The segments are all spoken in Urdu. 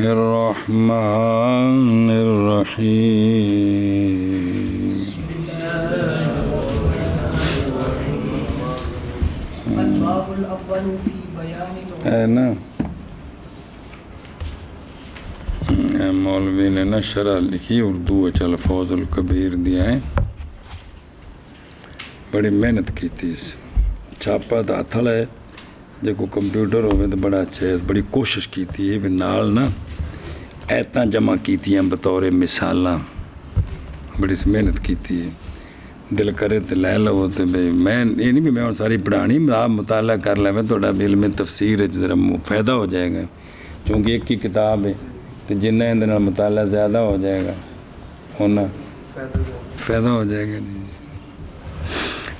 الرحمن الرحیم. الباب الاول فی بیان ہے نا مولوی نے نا شرح لکھی اردو الفوظ الکبیر دیا ہے. بڑی محنت کی تھی اس چھاپا تو ہتھڑ ہے جو کو کمپیوٹر ہوئے تو بڑا اچھا ہے. بڑی کوشش کی تھی بھی نال نا ایتاں جمع کی تھی بطور مثالاں. بڑی محنت کی تھی. دل کرے تو لے لو تو بھائی میں یہ نہیں بھی میں ساری پڑھانی آپ مطالعہ کر لیں تھوڑا بھی علم تفسیر ذرا فائدہ ہو جائے گا چونکہ ایک ہی کتاب ہے تو جنہیں اندر مطالعہ زیادہ ہو جائے گا ہونا فائدہ ہو جائے گا.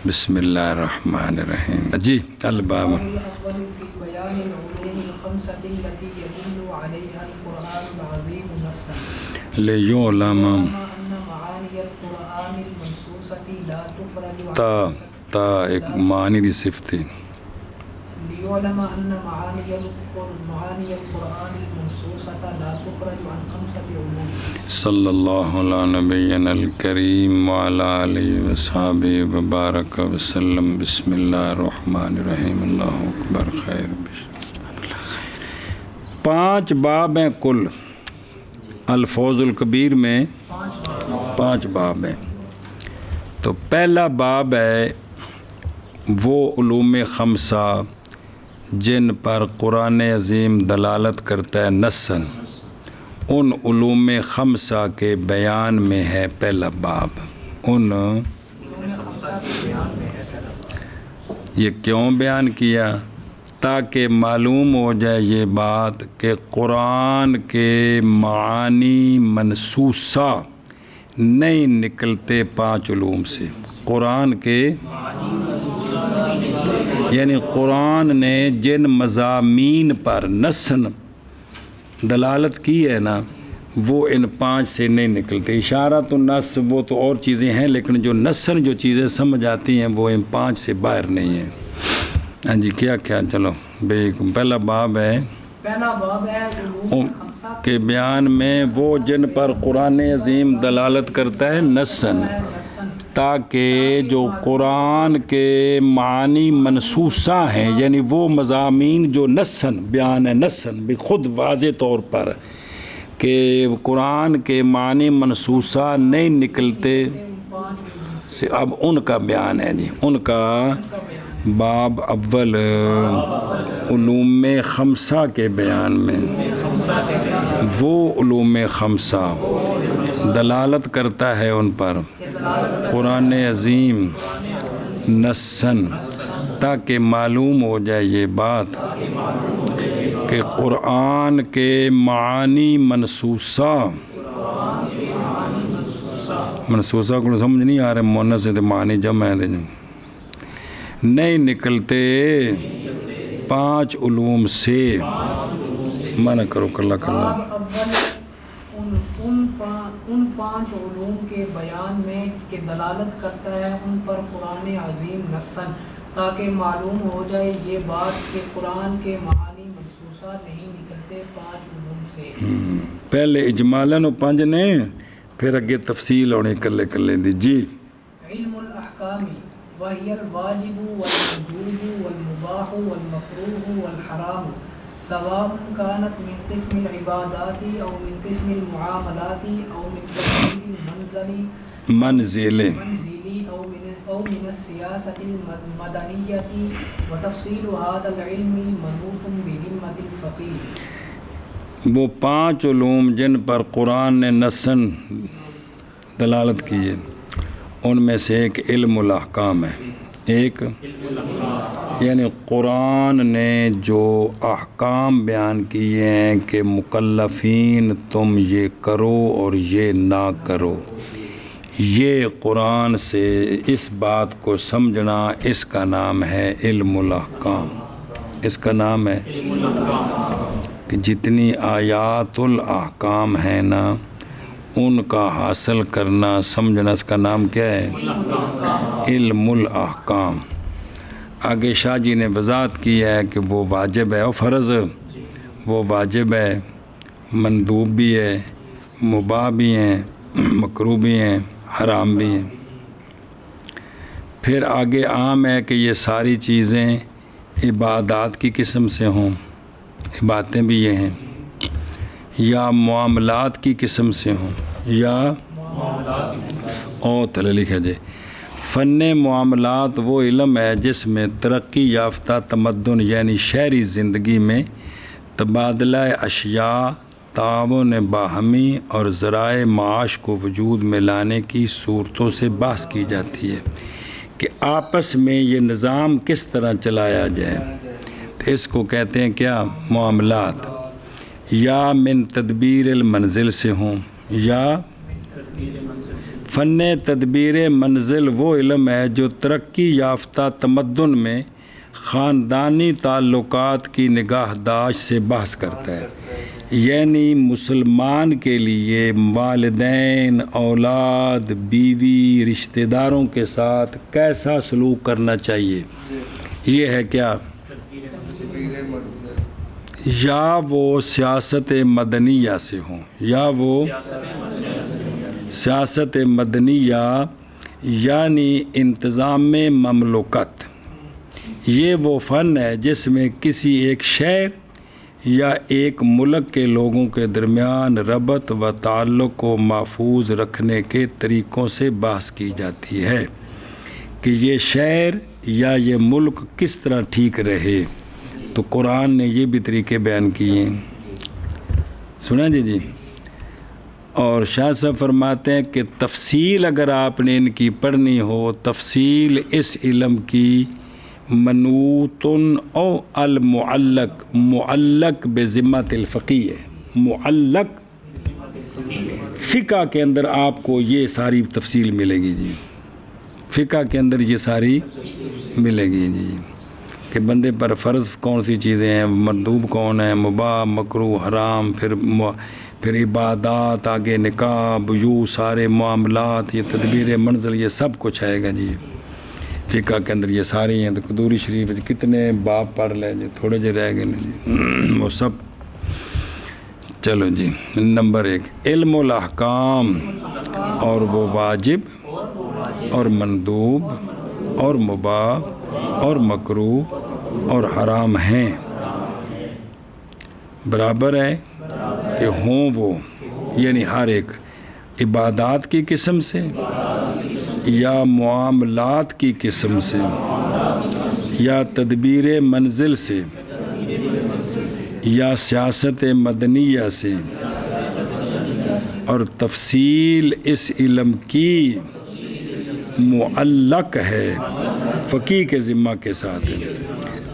بسم اللہ الرحمن الرحیم. جی الباب الاول فی بیان العلوم الخمسة التي يدل عليها القرآن العظيم نصا لیعلم ان معانی القرآن المنصوصة لا تخرج عن تا ایک معنی دی صفت ہے. ليعلم ان معانی القرآن المنصوصة لا تخرج عن خمسة علوم. صلی اللہ علی نبینا الکریم وعلی آلہ وصحبہ وبارک وسلم. بسم اللہ الرحمن الرحیم. اللہ اکبر. خیر 5 باب ہیں کل الفوظ الکبیر میں 5 باب ہیں. تو پہلا باب ہے وہ علوم خمسہ جن پر قرآن عظیم دلالت کرتا ہے نصاً. ان علوم خمسہ کے بیان میں ہے پہلا باب. یہ کیوں بیان کیا؟ تاکہ معلوم ہو جائے یہ بات کہ قرآن کے معانی منصوصہ نہیں نکلتے 5 علوم سے. قرآن کے یعنی قرآن نے جن مضامین پر نصاً دلالت کی ہے نا وہ ان 5 سے نہیں نکلتے. اشارۃ النص وہ تو اور چیزیں ہیں لیکن جو نصاً جو چیزیں سمجھ آتی ہیں وہ ان 5 سے باہر نہیں ہیں. ہاں جی کیا چلو بھائی پہلا باب ہے علوم کے بیان میں وہ جن پر قرآن عظیم دلالت کرتا ہے نصاً تاکہ جو قرآن کے معنی منصوصہ ہیں یعنی وہ مضامین جو نصاً بیان ہے نصاً بھی خود واضح طور پر کہ قرآن کے معنی منصوصہ نہیں نکلتے سے اب ان کا بیان ہے. جی ان کا باب اول علوم خمسہ کے بیان میں وہ علوم خمسہ دلالت کرتا ہے ان پر قرآن عظیم نصاً تاکہ معلوم ہو جائے یہ بات کہ قرآن کے معانی منصوصہ کو سمجھ نہیں آ رہے مونس سے معنی جمع ہے نہیں نکلتے 5 علوم سے. منع کرو کلا ان 5 علوم کے بیان میں کہ دلالت کرتا ہے ان پر قرآن عظیم نصاً تاکہ معلوم ہو جائے یہ بات کہ قرآن کے معانی منصوصہ نہیں نکلتے 5 علوم سے. پہلے اجمالاً 5 نے پھر اگے تفصیل ہونے کلے دی. جی علم الاحکام وهي الواجب والمندوب والمباح والمكروه والحرام سواء كانت من قسم العبادات او من قسم المعاملات او من قسم المنزل او من السياسة المدنية وتفصيل هذا العلم منوط بذمة الفقيه. وہ 5 علوم جن پر قرآن نے نصاً دلالت کی ہے ان میں سے ایک علم الاحکام ہے. ایک یعنی قرآن نے جو احکام بیان کیے ہیں کہ مکلفین تم یہ کرو اور یہ نہ کرو یہ قرآن سے اس بات کو سمجھنا اس کا نام ہے علم الاحکام. اس کا نام ہے کہ جتنی آیات الاحکام ہیں نا ان کا حاصل کرنا سمجھنا اس کا نام کیا ہے علم الاحکام. آگے شاہ جی نے وضاحت کی ہے کہ وہ واجب ہے اور فرض وہ واجب ہے مندوب بھی ہے، مباح بھی ہیں، مکروہ بھی ہیں، حرام بھی ہیں۔ پھر آگے عام ہے کہ یہ ساری چیزیں عبادات کی قسم سے ہوں، عبادتیں بھی یہ ہیں، یا معاملات کی قسم سے ہوں، یا او تلے لکھا جائے فن معاملات وہ علم ہے جس میں ترقی یافتہ تمدن یعنی شہری زندگی میں تبادلہ اشیاء، تعاون باہمی اور ذرائع معاش کو وجود میں لانے کی صورتوں سے بحث کی جاتی ہے کہ آپس میں یہ نظام کس طرح چلایا جائے، تو اس کو کہتے ہیں کیا؟ معاملات۔ یا من تدبیر المنزل سے ہوں، یا فن تدبیر منزل وہ علم ہے جو ترقی یافتہ تمدن میں خاندانی تعلقات کی نگہداشت سے بحث کرتا ہے، یعنی مسلمان کے لیے والدین، اولاد، بیوی، رشتہ داروں کے ساتھ کیسا سلوک کرنا چاہیے، یہ ہے کیا؟ یا وہ سیاست مدنیہ سے ہوں، یا وہ سیاست مدنیہ یعنی انتظام مملکت، یہ وہ فن ہے جس میں کسی ایک شہر یا ایک ملک کے لوگوں کے درمیان ربط و تعلق کو محفوظ رکھنے کے طریقوں سے بحث کی جاتی ہے کہ یہ شہر یا یہ ملک کس طرح ٹھیک رہے۔ تو قرآن نے یہ بھی طریقے بیان کیے ہیں، سنا جی۔ اور شاہ صاحب فرماتے ہیں کہ تفصیل اگر آپ نے ان کی پڑھنی ہو، تفصیل اس علم کی منوط او المعلق، معلق بذمت الفقیہ ہے، معلق فقہ کے اندر آپ کو یہ ساری تفصیل ملے گی جی، فقہ کے اندر یہ ساری ملے گی جی، کہ بندے پر فرض کون سی چیزیں ہیں، مندوب کون ہے، مباح، مکروہ، حرام، پھر عبادات، آگے نکاح، بیوع، سارے معاملات، یہ تدبیر منزل، یہ سب کچھ آئے گا جی فقہ کے اندر، یہ سارے ہیں۔ تو قدوری شریف کتنے باب پڑھ لیں جی، تھوڑے جو رہ گئے نا جی وہ سب۔ چلو جی، نمبر 1 علم الاحکام، اور وہ واجب اور مندوب اور مباح اور مکروہ اور حرام ہیں، برابر ہے کہ ہوں وہ، یعنی ہر ایک عبادات کی قسم سے یا معاملات کی قسم سے یا تدبیر منزل سے یا سیاست مدنیہ سے، اور تفصیل اس علم کی معلق ہے فقیہ کے ذمہ کے ساتھ ہے۔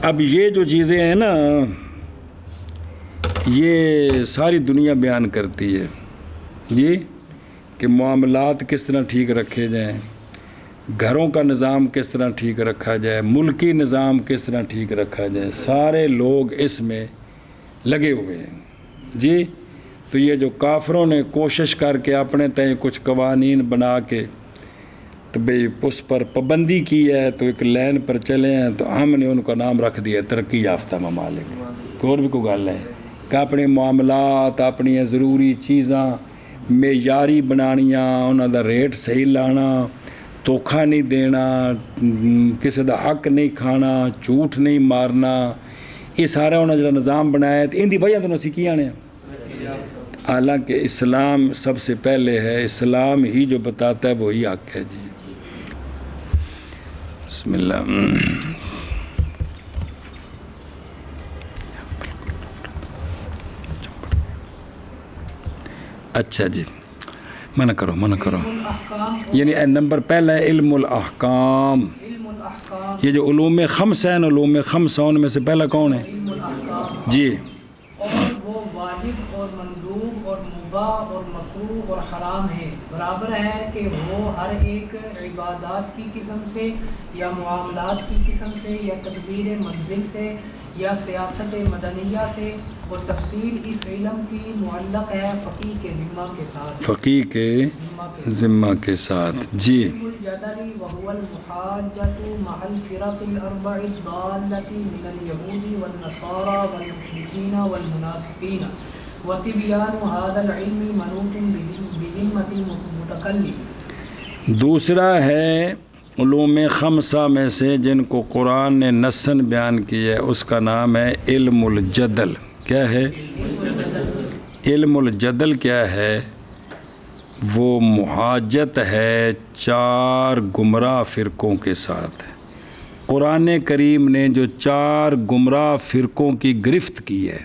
اب یہ جو چیزیں ہیں نا، یہ ساری دنیا بیان کرتی ہے جی، کہ معاملات کس طرح ٹھیک رکھے جائیں، گھروں کا نظام کس طرح ٹھیک رکھا جائے، ملکی نظام کس طرح ٹھیک رکھا جائے، سارے لوگ اس میں لگے ہوئے ہیں جی۔ تو یہ جو کافروں نے کوشش کر کے اپنے تئیں کچھ قوانین بنا کے تو بھئی اس پر پابندی کی ہے، تو ایک لائن پر چلے ہیں، تو ہم نے ان کا نام رکھ دیا ترقی یافتہ ممالک۔ اور بھی کوئی گل ہے کہ اپنے معاملات، اپنی ضروری چیزاں معیاری بنانیاں، انہوں دا ریٹ صحیح لانا، دھوکھا نہیں دینا، کسی دا حق نہیں کھانا، جھوٹ نہیں مارنا، یہ سارا انہوں نے جو نظام بنایا ہے، تو ان دی وجہ تو اسی کی آنے ہیں۔ حالانکہ اسلام سب سے پہلے ہے، اسلام ہی جو بتاتا ہے وہی حق ہے جی۔ بسم اللہ۔ اچھا جی، منع کرو یعنی نمبر پہلا ہے علم الاحکام۔ یہ جو علوم خمس ہیں، علوم خمس ان میں سے پہلا کون ہے جی؟ اور وہ واجب اور مندوب اور مباح اور مکروہ اور حرام ہے، برابر ہے کہ وہ ہر ایک عبادات کی قسم سے یا معاملات کی قسم سے یا تدبیر منزل سے یا سیاست مدنیہ سے، اور تفصیل اس علم کی معلق ہے فقیہ کے ذمہ کے ساتھ، فقیہ کے ذمہ کے ساتھ جی۔ علم الجدل وهو المحاجة مع الفرق الأربع الضالة من اليهود والنصارى والمشركين والمنافقين وتبيان هذا العلم منوط بذمة المتكلم. دوسرا ہے علوم خمسہ میں سے جن کو قرآن نے نصاً بیان کیا ہے، اس کا نام ہے علم الجدل. کیا ہے علم الجدل؟ کیا ہے؟ وہ محاجت ہے 4 گمراہ فرقوں کے ساتھ. قرآن کریم نے جو 4 گمراہ فرقوں کی گرفت کی ہے،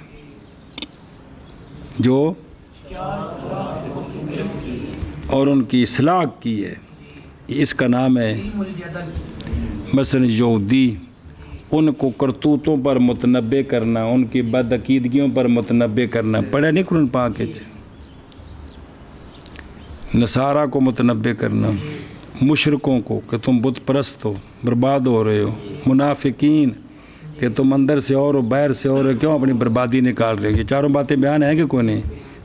جو اور ان کی اصلاح کی ہے، اس کا نام ہے مثلا یہودی. ان کو کرتوتوں پر متنبع کرنا، ان کی بدعقیدگیوں پر متنبع کرنا. پڑھے نہیں قرآن پاک؟ نصارہ کو متنبع کرنا، مشرکوں کو کہ تم بت پرست ہو، برباد ہو رہے ہو. منافقین کہ تم اندر سے اور باہر سے اور کیوں اپنی بربادی نکال رہے ہو. یہ 4 باتیں بیان ہیں کہ کوئی نہیں؟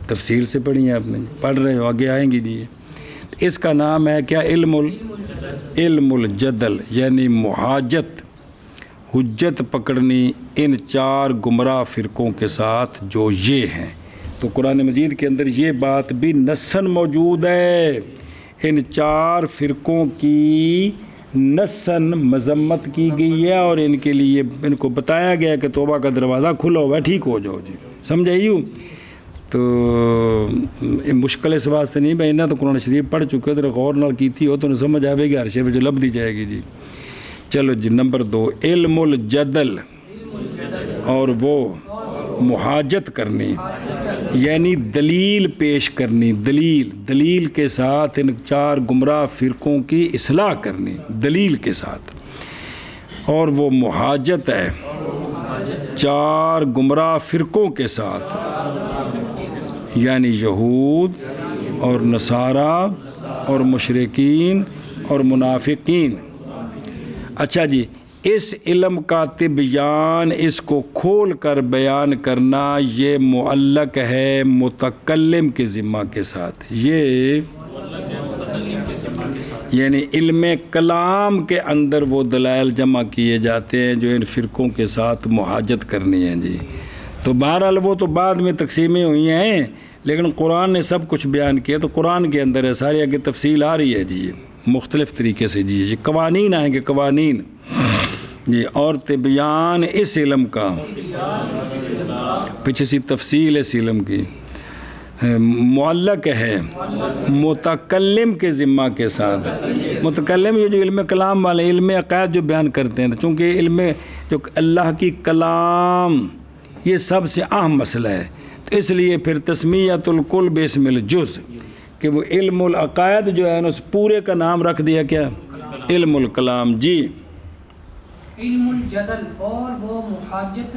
تفصیل سے پڑھی ہیں آپ نے، پڑھ رہے ہو، آگے آئیں گی. جی اس کا نام ہے کیا؟ علم الجدل، یعنی محاجت، حجت پکڑنی ان 4 گمراہ فرقوں کے ساتھ جو یہ ہیں. تو قرآن مجید کے اندر یہ بات بھی نصاً موجود ہے. ان 4 فرقوں کی نصاً مذمت کی گئی ہے اور ان کے لیے ان کو بتایا گیا کہ توبہ کا دروازہ کھلا ہوا ہے، ٹھیک ہو جاؤ. جی سمجھائیے. تو مشکل اس واسطے نہیں بھائی، نہ تو قرآن شریف پڑھ چکے تو غور نہ کی تھی ہو تو سمجھ آئے گی، ہر شے پہ جو لب دی جائے گی. جی چلو جی نمبر 2 علم الجدل، اور وہ محاجت کرنی یعنی دلیل پیش کرنی، دلیل کے ساتھ ان 4 گمراہ فرقوں کی اصلاح کرنی دلیل کے ساتھ. اور وہ محاجت ہے 4 گمراہ فرقوں کے ساتھ، یعنی یہود اور نصارہ اور مشرکین اور منافقین. اچھا جی، اس علم کا طبیان، اس کو کھول کر بیان کرنا، یہ معلق ہے متکلم کے ذمہ کے ساتھ. یہ یعنی علم کلام کے اندر وہ دلائل جمع کیے جاتے ہیں جو ان فرقوں کے ساتھ محاجت کرنی ہے. جی تو بہرحال وہ تو بعد میں تقسیمیں ہوئی ہیں، لیکن قرآن نے سب کچھ بیان کیا. تو قرآن کے اندر ہے، ساری آگے تفصیل آ رہی ہے. جی مختلف طریقے سے. جی یہ قوانین آئیں گے، قوانین. جی اور طبیان اس علم کا، پیچھے سی تفصیل اس علم کی، معلق ہے متکلم کے ذمہ کے ساتھ. متکلم یہ جو علم کلام والے، علم عقائد جو بیان کرتے ہیں، چونکہ علم جو اللہ کی کلام یہ سب سے اہم مسئلہ ہے، تو اس لیے پھر تسمیۃ الکل باسم الجز، کہ وہ علم العقائد جو ہے اس پورے کا نام رکھ دیا کیا؟ علم الکلام. جی علم الجدل، اور وہ محاجت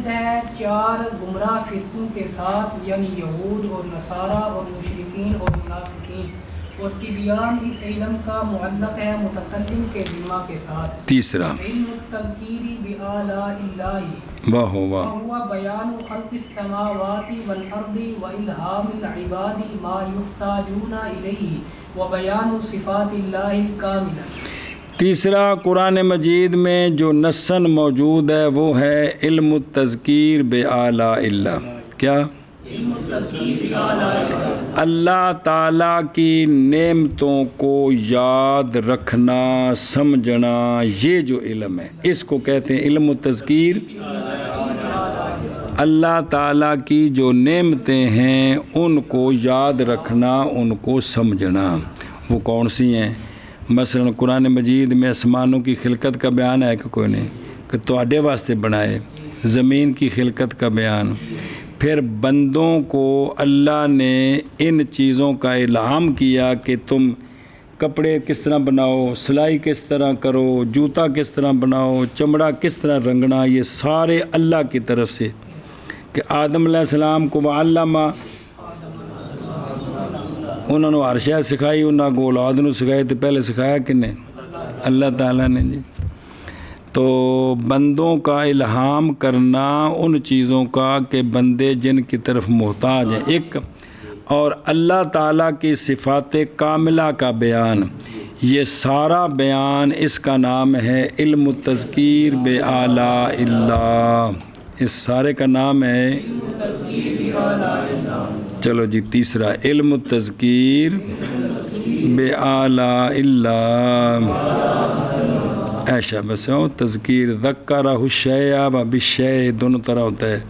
ہے 4 گمراہ فرقوں کے ساتھ، یعنی یہود اور نصارہ اور مشرکین اور منافقین. اور طبیان اس علم کا معلق ہے متکلم کے ذمہ کے ساتھ. تیسرا علم التذکیر بآلاء اللہ، واہ واہ، وهو بیان خلق السماوات والارض والہام العباد ما یحتاجون الیہ وبیان صفات اللہ الکاملہ. تیسرا قرآن مجید میں جو نصاً موجود ہے وہ ہے علم التذکیر بآلاء اللہ. کیا؟ اللہ تعالیٰ کی نعمتوں کو یاد رکھنا، سمجھنا، یہ جو علم ہے اس کو کہتے ہیں علم التذکیر. اللہ تعالیٰ کی جو نعمتیں ہیں ان کو یاد رکھنا، ان کو سمجھنا. وہ کون سی ہیں؟ مثلا قرآن مجید میں آسمانوں کی خلقت کا بیان ہے کہ کوئی نہیں، کہ تواڈے واسطے بنائے. زمین کی خلقت کا بیان. پھر بندوں کو اللہ نے ان چیزوں کا الہام کیا کہ تم کپڑے کس طرح بناؤ، سلائی کس طرح کرو، جوتا کس طرح بناؤ، چمڑا کس طرح رنگنا. یہ سارے اللہ کی طرف سے. کہ آدم علیہ السلام کو وعلمہ، انہوں نے ہر شے سکھائی، انہوں نے اولاد نے سکھائی. تو پہلے سکھایا کنے؟ اللہ تعالیٰ نے. جی تو بندوں کا الہام کرنا ان چیزوں کا کہ بندے جن کی طرف محتاج ہیں ایک، اور اللہ تعالیٰ کی صفات کاملہ کا بیان، یہ سارا بیان اس کا نام ہے علم التذکیر بآلاء اللہ. اس سارے کا نام ہے چلو جی تیسرا علم التذکیر بآلاء اللہ ایشا بس ہو تذکیر ذکرہ الشیء بالشیء دونوں طرح ہوتا ہے،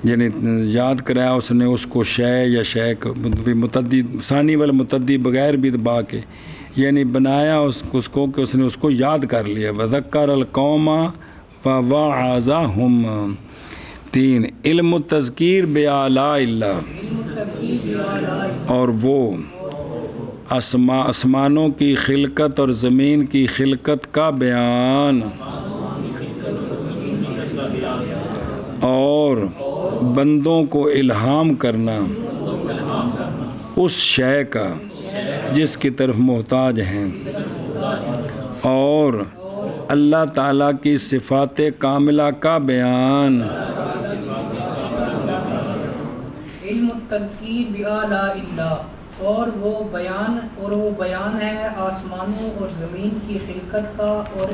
یعنی یاد کرایا اس نے اس کو شے یا شے کو متعدی ثانی والا متعدی بغیر بھی با کے، یعنی بنایا اس کو کہ اس نے اس کو یاد کر لیا. وذکر القوم ووعظہم. 3 علم التذکیر بآلاء اللہ، اور وہ آسمانوں کی خلقت اور زمین کی خلقت کا بیان اور بندوں کو الہام کرنا اس شے کا جس کی طرف محتاج ہیں، اور اللہ تعالیٰ کی صفات کاملہ کا بیان. علم التذکیر بآلاء اللہ، اور وہ بیان ہے آسمانوں اور زمین کی خلقت کا اور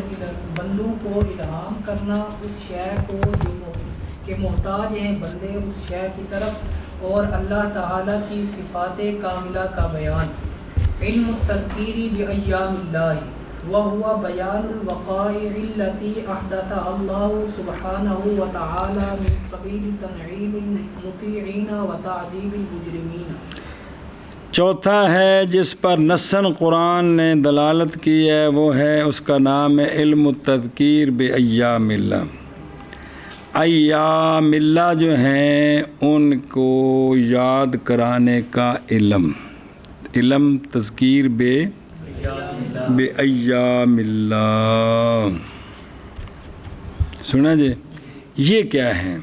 بندوں کو الہام کرنا اس شے کو جو کہ محتاج ہیں بندے اس شے کی طرف، اور اللہ تعالیٰ کی صفات کاملہ کا بیان. علم التذکیر بایام اللہ وهو بیان الوقائع التي احدثها الله سبحانه وتعالى من قبيل تنعيم المطيعين وتعذيب المجرمين. چوتھا ہے جس پر نصاً قرآن نے دلالت کی ہے، وہ ہے اس کا نام ہے علم التذکیر بایام اللہ. ایام اللہ جو ہیں ان کو یاد کرانے کا علم تذکیر بایام اللہ. سنا جی یہ کیا ہے؟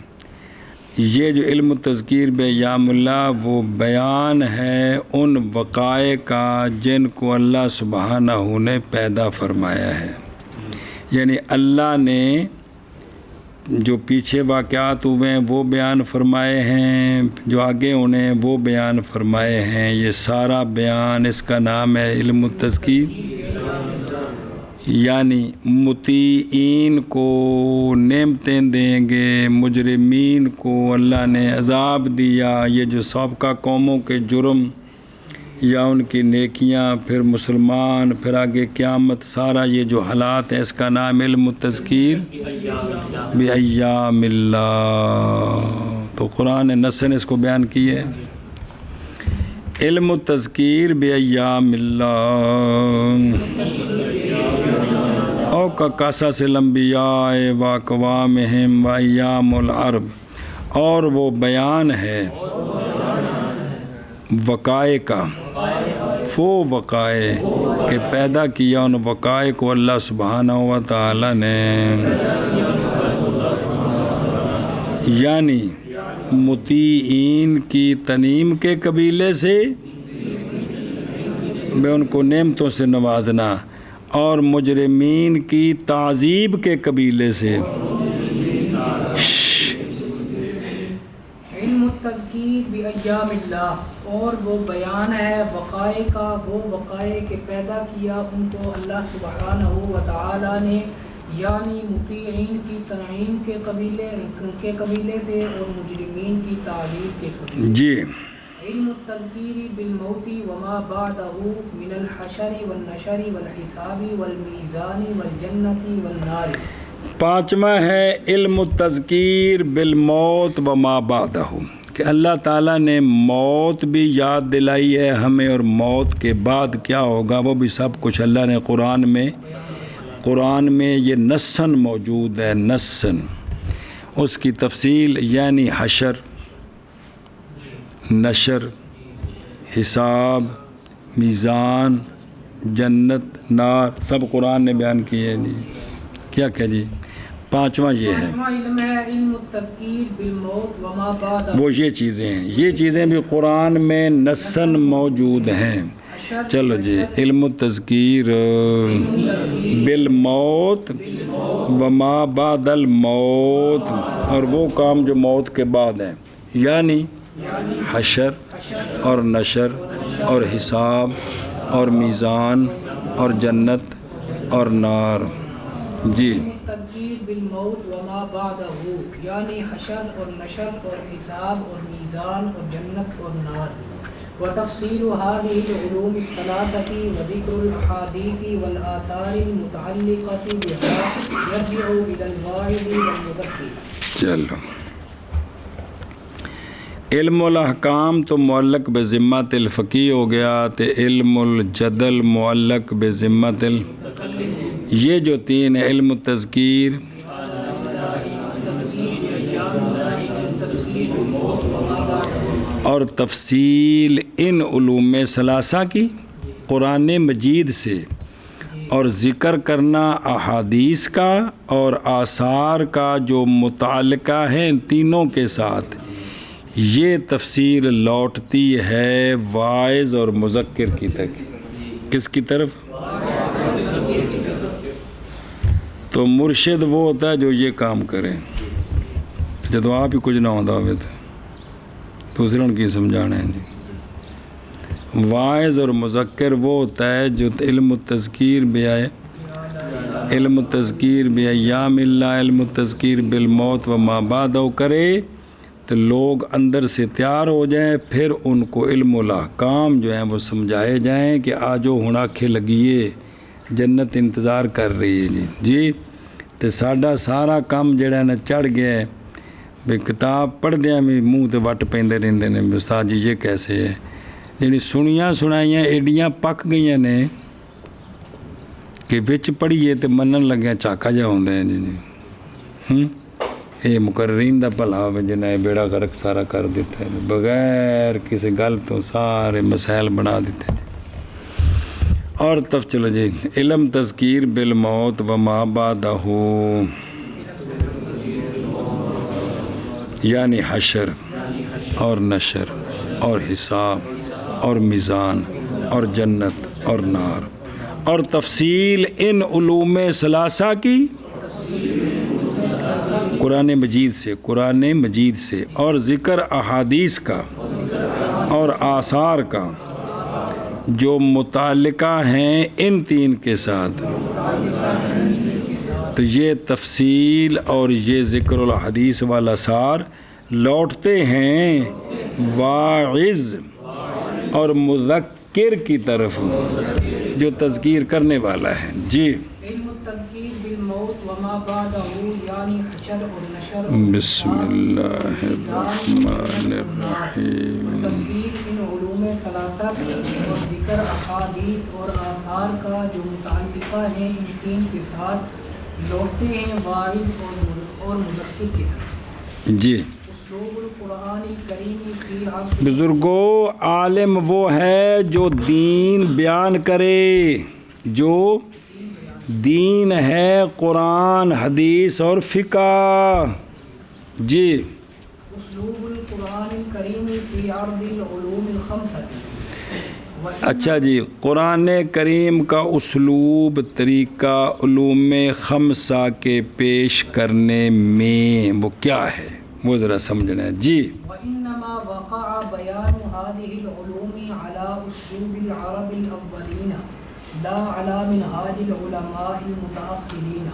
یہ جو علم تذکیر بایام اللہ وہ بیان ہے ان وقائع کا جن کو اللہ سبحانہ نے پیدا فرمایا ہے، یعنی اللہ نے جو پیچھے واقعات ہوئے ہیں وہ بیان فرمائے ہیں، جو آگے انہیں وہ بیان فرمائے ہیں. یہ سارا بیان اس کا نام ہے علم التذکیر. یعنی مطیعین کو نعمتیں دیں گے، مجرمین کو اللہ نے عذاب دیا. یہ جو سابقہ قوموں کے جرم یا ان کی نیکیاں، پھر مسلمان، پھر آگے قیامت، سارا یہ جو حالات ہیں اس کا نام علم التذکیر بایام اللہ. تو قرآن نے نصاً اس کو بیان کی ہے علم التذکیر بایام اللہ. او کا قصص الانبیاء و اقوامہم و ایام العرب، اور وہ بیان ہے وقائع کا، وہ وقائع کہ پیدا کیا ان وقائع کو اللہ سبحانہ و تعالی نے، یعنی مطیعین کی تنعیم کے قبیلے سے میں ان کو نعمتوں سے نوازنا، اور مجرمین کی تعذیب کے قبیلے سے. علم التذکیر بایام اللہ، اور وہ بیان ہے وقائع کا، وہ وقائع کے پیدا کیا ان کو اللہ سبحانہ و تعالی نے، یعنی مطیعین کی تنعیم کے قبیلے سے اور مجرمین کی تعذیب کے قبیلے. جی علم التذکیر بالموت وما بعدہ من الحشر والنشر والحساب والمیزان والجنت والنار. 5واں ہے علم التذکیر بالموت وما بعدہ، کہ اللہ تعالیٰ نے موت بھی یاد دلائی ہے ہمیں، اور موت کے بعد کیا ہوگا وہ بھی سب کچھ اللہ نے قرآن میں یہ نصاً موجود ہے. نصاً اس کی تفصیل یعنی حشر، نشر، حساب، میزان، جنت، نار، سب قرآن نے بیان کی ہے. جی کیا جی 5واں یہ ہے. 5واں علم ہے علم التذکیر بالموت وما بعدہ، وہ یہ چیزیں ہیں، یہ چیزیں بھی قرآن میں نصاً موجود ہیں. چلو جی علم التذکیر بالموت وما بعد الموت، اور وہ کام جو موت کے بعد ہیں، یعنی حشر اور نشر اور حساب اور میزان اور جنت اور نار. جی بالموت وما بعده یعنی حشر اور نشر اور حساب اور میزان اور جنت اور نار وتفصیل هذه العلوم الثلاثة وذكر الأحاديث والآثار المتعلقة بها يرجع إلى الواعظ والمذكر. چلو علم الاحکام تو معلق بذمت الفقی ہو گیا، تو علم الجدل معلق بذمت یہ جو تین ہے، علم التذکیر اور تفصیل ان علوم ثلاثہ کی قرآن مجید سے، اور ذکر کرنا احادیث کا اور آثار کا جو متعلقہ ہے ان تینوں کے ساتھ، یہ تفسیر لوٹتی ہے واعظ اور مذکر کی تک. کس کی طرف؟ تو مرشد وہ ہوتا ہے جو یہ کام کرے. جب آپ ہی کچھ نہ ہوتا ہوئے تو دوسروں کی سمجھانا ہے جی. واعظ اور مذکر وہ ہوتا ہے جو علم التذکیر بھی آئے، علم التذکیر بھی ایام اللہ، علم التذکیر بالموت و ما بعدہ کرے تو لوگ اندر سے تیار ہو جائیں، پھر ان کو علم الاحکام جو ہیں وہ سمجھائے جائیں کہ آجو ہن آنکھیں لگیے، جنت انتظار کر رہی ہے جی. جی تو ساڈا سارا کام جڑا نا چڑھ گیا ہے بھی کتاب پڑھ دیا بھی منہ تے وٹ پیندے رہندے نے بھی استاد جی یہ کیسے ہے. جڑی سنیاں سنائیاں ایڈیاں پک گئیاں نے کہ وچ پڑھیے تے منن لگیا چاکا جا ہوندے ہیں جی. یہ مقررین دا بھلا ہوئے جنہیں یہ بیڑا غرق سارا کر دیتا ہے، بغیر کسی گل تو سارے مسائل بنا دیتے ہیں. اور تب چلو جی علم تذکیر بالموت وما بعدہ یعنی حشر اور نشر اور حساب اور میزان اور جنت اور نار، اور تفصیل ان علوم ثلاثہ کی قرآن مجید سے اور ذکر احادیث کا اور آثار کا جو متعلقہ ہیں ان تین کے ساتھ. تو یہ تفصیل اور یہ ذکر الحدیث والآثار لوٹتے ہیں واعظ اور مذکر کی طرف جو تذکیر کرنے والا ہے. جی بسم اللہ الرحمن الرحیم. تفصیل ان علوم ثلاثہ کی اور ذکر احادیث اور آثار کا جو متعلقہ ہے ان تین کے ساتھ لوٹتے ہیں واعظ اور مذکر کی طرف. جی اسلوب القرآن الکریم کی عبد بزرگوں، عالم وہ ہے جو دین بیان کرے، جو دین ہے قرآن حدیث اور فقہ. جی اسلوب القرآن الکریم فی عرض العلوم الخمسہ. اچھا جی، قرآن کریم کا اسلوب طریقہ علوم خمسہ کے پیش کرنے میں وہ کیا ہے وہ ذرا سمجھنا ہے. جی وإنما وقع بيان هذه العلوم على أسلوب العرب الأولين لا على منهاج العلماء المتأخرين،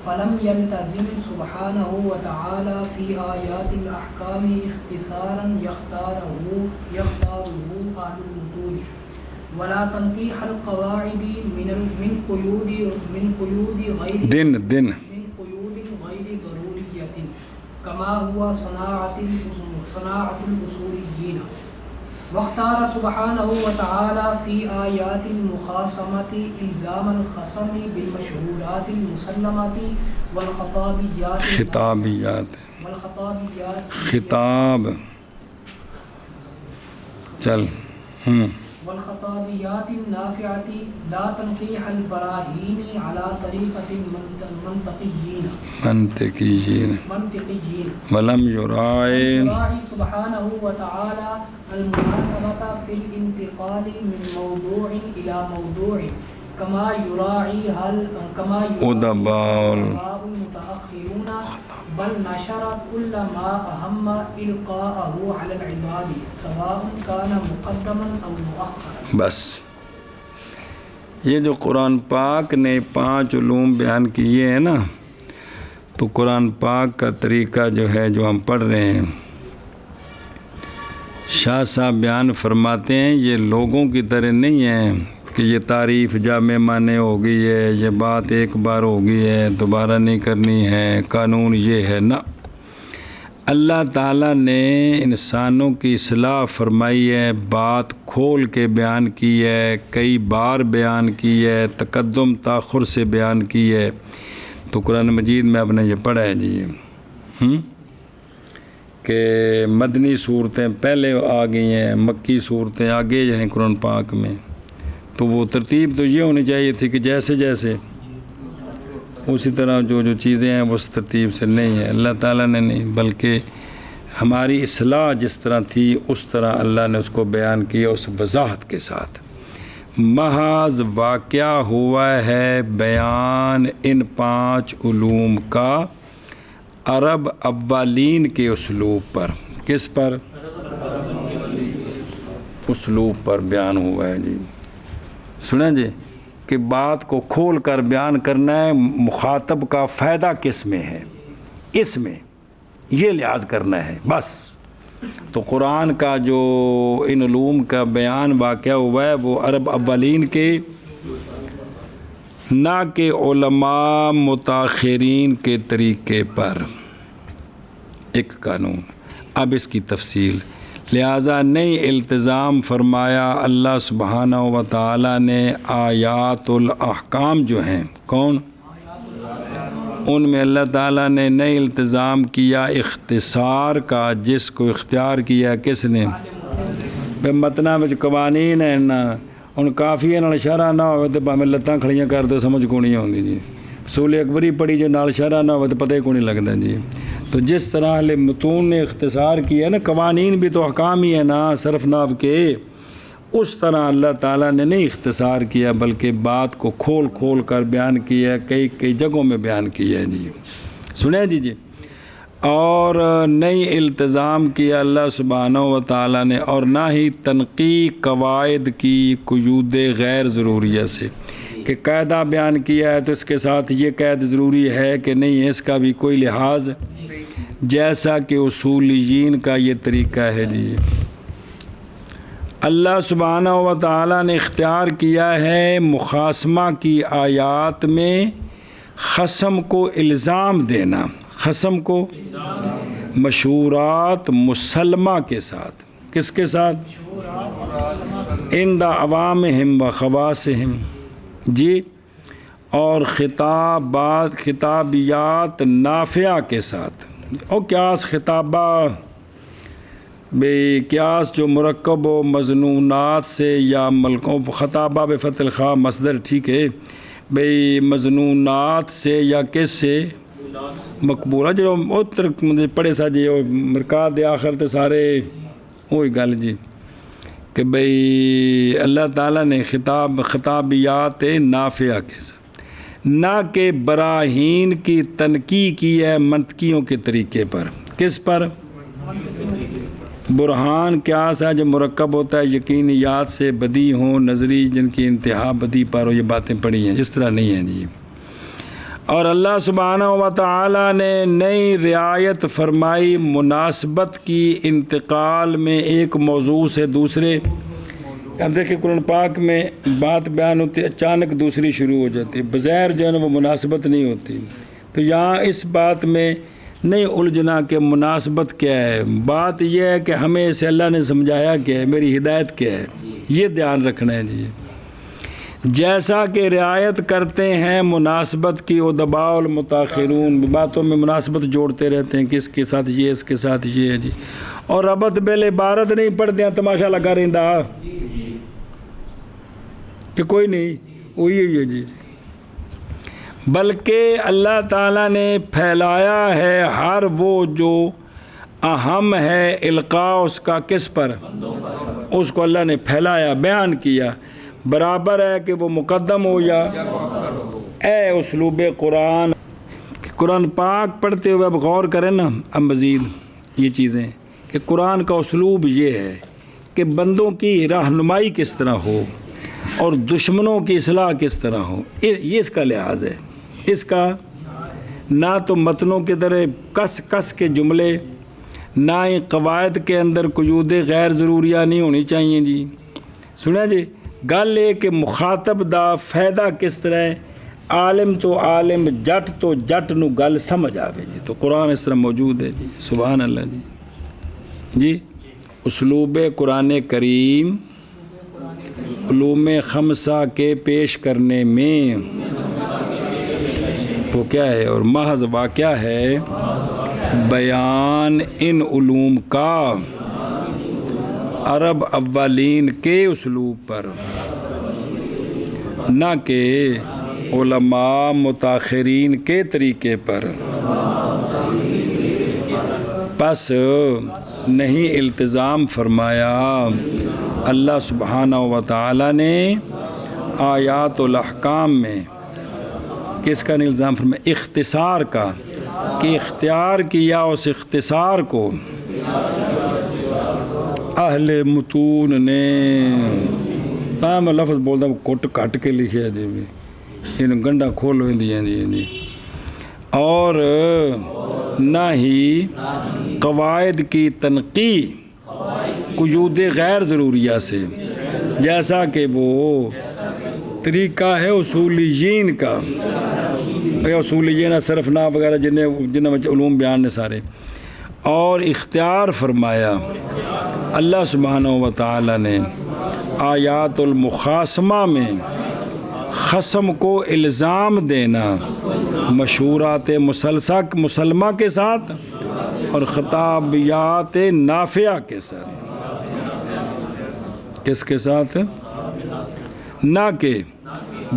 فلم يلتزم سبحانه وتعالى في آيات الأحكام اختصارا يختاره أهل المتون، ولا تنقيح القواعد من قيود غير ضرورية كما هو صناعة الأصوليين. واختار سبحانه وتعالى في آيات المخاصمة إلزام الخصم بالمشهورات المسلمة خطاب چل والخطابيات النافعة لا تنقيح البراهين على طريقة المنطقيين ولم يراعي سبحانه وتعالى المناسبة في الانتقال من موضوع إلى موضوع كما يراعي أدباء المتأخرون، بل نشر كل ما أهم إلقاءه على العباد سواء كان مقدما أو مؤخرا. بس یہ جو قرآن پاک نے 5 علوم بیان کیے ہیں نا، تو قرآن پاک کا طریقہ جو ہے جو ہم پڑھ رہے ہیں، شاہ صاحب بیان فرماتے ہیں یہ لوگوں کی طرح نہیں ہے کہ یہ تعریف جامع معنی ہو گئی ہے، یہ بات ایک بار ہو گئی ہے دوبارہ نہیں کرنی ہے، قانون یہ ہے نہ۔ اللہ تعالیٰ نے انسانوں کی اصلاح فرمائی ہے، بات کھول کے بیان کی ہے، کئی بار بیان کی ہے، تقدم تاخر سے بیان کی ہے۔ تو قرآن مجید میں آپ نے یہ پڑھا ہے جی کہ مدنی صورتیں پہلے آ گئی ہیں، مکی صورتیں آگے ہیں قرآن پاک میں، تو وہ ترتیب تو یہ ہونی چاہیے تھی کہ جیسے جیسے اسی طرح جو چیزیں ہیں وہ اس ترتیب سے نہیں ہے۔ اللہ تعالیٰ نے نہیں، بلکہ ہماری اصلاح جس طرح تھی اس طرح اللہ نے اس کو بیان کیا، اس وضاحت کے ساتھ۔ محض واقعہ ہوا ہے بیان ان 5 علوم کا عرب اولین کے اسلوب پر۔ کس پر؟ اسلوب پر بیان ہوا ہے جی۔ سنیں جی کہ بات کو کھول کر بیان کرنا ہے، مخاطب کا فائدہ کس میں ہے، اس میں یہ لحاظ کرنا ہے بس۔ تو قرآن کا جو ان علوم کا بیان واقعہ ہوا ہے وہ عرب اولین کے، نہ کہ علماء متاخرین کے طریقے پر۔ ایک قانون، اب اس کی تفصیل، لہٰذا نئی التزام فرمایا اللہ سبحانہ و تعالیٰ نے آیات الاحکام جو ہیں، کون؟ ان میں اللہ تعالیٰ نے نئی التزام کیا اختصار کا، جس کو اختیار کیا کس نے؟ بے متنا میں جو قوانین ہیں نا ان کافی نال اشارہ نہ ہوئے تو پاویں لتاں کھڑیاں کر دو سمجھ کو نہیں آتی جی۔ رسول اکبری پڑھی جو نال اشارہ نہ ہوئے تو پتہ ہی کو نہیں لگتا جی۔ تو جس طرح اہل متون نے اختصار کیا نا، قوانین بھی تو احکام ہی ہے نا صرف ناو کے، اس طرح اللہ تعالیٰ نے نہیں اختصار کیا بلکہ بات کو کھول کھول کر بیان کیا، کئی جگہوں میں بیان کیا ہے جی۔ سنیں جی اور نئی التزام کیا اللہ سبحانہ و تعالیٰ نے، اور نہ ہی تنقیح قواعد کی قیود غیر ضروریہ سے، کہ قاعدہ بیان کیا ہے تو اس کے ساتھ یہ قید ضروری ہے کہ نہیں، اس کا بھی کوئی لحاظ، جیسا کہ اصولیین کا یہ طریقہ ہے جی۔ اللہ سبحانہ و تعالیٰ نے اختیار کیا ہے مخاصمہ کی آیات میں خصم کو الزام دینا، خصم کو مشورات مسلمہ کے ساتھ، کس کے ساتھ؟ عند عوامہم و خواصہم جی، اور خطابیات نافعہ کے ساتھ، اور قیاس خطابہ بے قیاس جو مرکب و مضنونات سے یا ملکوں خطابہ بفتح الخاء مصدر، ٹھیک ہے بھئی، مضنونات سے یا کس سے؟ مقبولہ جو اتر پڑھے سا جی مرکات دے آخر تے سارے وہی گل جی کہ بھئی اللہ تعالیٰ نے خطابیات نافعہ کے ساتھ، نہ کہ براہین کی تنقیح کی ہے منطقیوں کے طریقے پر۔ کس پر؟ برہان قیاس ہے جو مرکب ہوتا ہے یقینیات سے، بدی ہوں نظری جن کی انتہا بدی پر ہو، یہ باتیں پڑھی ہیں، اس طرح نہیں ہیں جی۔ اور اللہ سبحانہ و تعالیٰ نے نئی رعایت فرمائی مناسبت کی انتقال میں ایک موضوع سے دوسرے۔ اب دیکھیں قرآن پاک میں بات بیان ہوتی ہے، اچانک دوسری شروع ہو جاتی ہے، بظاہر جو ہے نا وہ مناسبت نہیں ہوتی، تو یہاں اس بات میں نہیں الجھنا کہ مناسبت کیا ہے، بات یہ ہے کہ ہمیں اسے اللہ نے سمجھایا کیا ہے، میری ہدایت کیا ہے، یہ دھیان رکھنا ہے جی۔ جیسا کہ رعایت کرتے ہیں مناسبت کی ادباء المتاخرون، باتوں میں مناسبت جوڑتے رہتے ہیں، کس کے ساتھ یہ، اس کے ساتھ یہ ہے جی، اور ربط بل عبارت نہیں پڑھتے ہیں، تماشا لگا رہتا کہ کوئی نہیں وہی ہے جی، بلکہ اللہ تعالیٰ نے پھیلایا ہے ہر وہ جو اہم ہے القاء اس کا، کس پر؟ اس کو اللہ نے پھیلایا، بیان کیا، برابر ہے کہ وہ مقدم ہو یا اے اسلوب قرآن۔ قرآن پاک پڑھتے ہوئے اب غور کریں نا، اب مزید یہ چیزیں کہ قرآن کا اسلوب یہ ہے کہ بندوں کی رہنمائی کس طرح ہو اور دشمنوں کی اصلاح کس طرح ہو، یہ اس کا لحاظ ہے، اس کا نہ تو متنوں کی طرح کس کس کے جملے، نہ ہی قواعد کے اندر قیود غیر ضروریہ نہیں ہونی چاہیے جی. سنیا جی، گل یہ کہ مخاطب دا فائدہ کس طرح ہے، عالم تو عالم، جٹ تو جٹ نو گل سمجھ آوے جی. تو قرآن اس طرح موجود ہے جی. سبحان اللہ جی. جی اسلوب قرآن کریم علوم خمسہ کے پیش کرنے میں وہ کیا ہے، اور محض واقعہ ہے بیان ان علوم کا عرب اولین کے اسلوب پر، نہ کہ علماء متاخرین کے طریقے پر. پس نہیں التزام فرمایا اللہ سبحانہ و تعالی نے آیات الاحکام میں، کس کا الزام فرمایا، اختصار کا، کہ اختیار کیا اس اختصار کو اہل متون نے. میں لفظ بولتا ہوں کٹ کٹ کے لکھے جی، ان گنڈا کھولو دیا جی. اور نہ ہی قواعد کی تنقیح قیود غیر ضروریہ سے، جیسا کہ وہ طریقہ ہے اصولیین کا. اصولیین صرف نہ وغیرہ جنہیں علوم بیان نے سارے. اور اختیار فرمایا اللہ سبحانہ و تعالی نے آیات المخاصمہ میں خصم کو الزام دینا مشہورات مسلمہ کے ساتھ اور خطابیات نافعہ کے ساتھ. کس کے ساتھ؟ نہ کہ